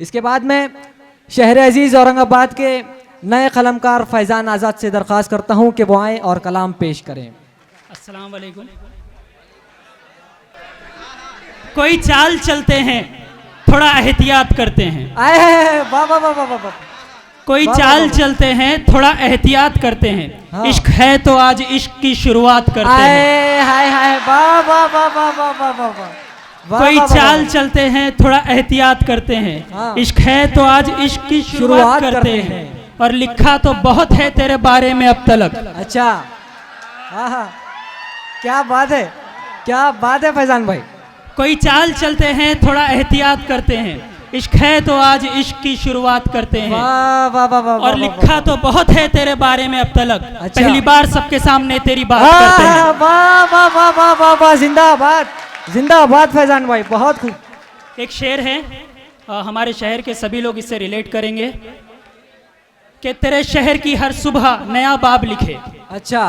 इसके बाद मैं शहर अजीज़ औरंगाबाद के नए कलमकार फैज़ान आज़ाद से दरख्वास्त करता हूँ कि वो आएँ और कलाम पेश करें। अस्सलाम वालेकुम। कोई चाल चलते हैं थोड़ा एहतियात करते हैं। आए वाह वाह वाह वाह वाह। कोई चाल चलते हैं थोड़ा एहतियात करते हैं। हाँ। इश्क है तो आज इश्क की शुरुआत करते हैं। हाय हाय वाह वाह वाह वाह वाह वाह वाह वाह। कोई चाल चलते हैं थोड़ा एहतियात करते हैं। हाँ। इश्क है तो आज इश्क की शुरुआत करते हैं। और लिखा तो बहुत है तेरे बारे में अब तलक। अच्छा हाँ हाँ क्या बात है, क्या बात है फैजान भाई। कोई चाल चलते हैं थोड़ा एहतियात करते हैं। इश्क है तो आज इश्क की शुरुआत करते हैं। वाह वाह वाह वाह। और लिखा तो बहुत है तेरे बारे में अब तलक। अच्छा। पहली बार सबके सामने तेरी बात करते हैं। वाह वाह वाह वाह वाह वाह। जिंदाबाद जिंदाबाद फैजान भाई, बहुत खूब। एक शेर है, हमारे शहर के सभी लोग इससे रिलेट करेंगे कि तेरे शहर की हर सुबह नया बाब लिखे। अच्छा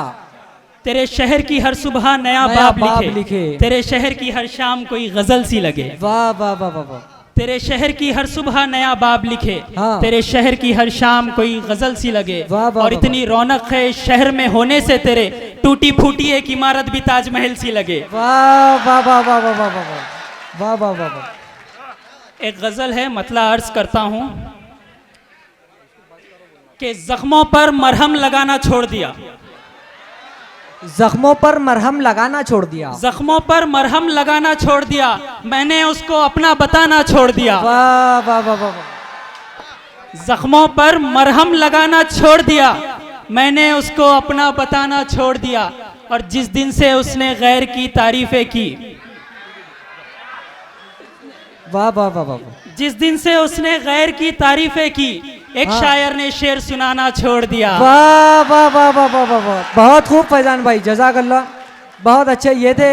तेरे शहर की हर सुबह नया बाब लिखे। तेरे शहर की हर शाम कोई गजल सी लगे। वाह वाह वाह वाह वाह। तेरे शहर की हर सुबह नया बाब लिखे। हाँ। तेरे शहर की हर शाम कोई गजल सी लगे। वाह वाह और वाह इतनी रौनक है शहर में होने से तेरे टूटी फूटी एक इमारत भी ताजमहल सी लगे। वाह वाह वाह वाह वाह वाह वाह वाह वाह वाह वाह। एक गजल है, मतला अर्ज करता हूं कि जख्मों पर मरहम लगाना छोड़ दिया। जख्मों पर मरहम लगाना छोड़ दिया। जख्मों पर मरहम लगाना छोड़ दिया। मैंने उसको अपना बताना छोड़ दिया। वाह वाह वाह वाह। जख्मों पर मरहम लगाना छोड़ दिया। मैंने उसको अपना बताना छोड़ दिया। और जिस दिन से उसने गैर की तारीफें की। वाह वाह वाह वाह। जिस दिन से उसने गैर की तारीफें की, एक हाँ। शायर ने शेर सुनाना छोड़ दिया। वाह वाह वाह वाह वाह वाह। बहुत खूब फैजान भाई, जज़ाकल्लाह, बहुत अच्छे। ये थे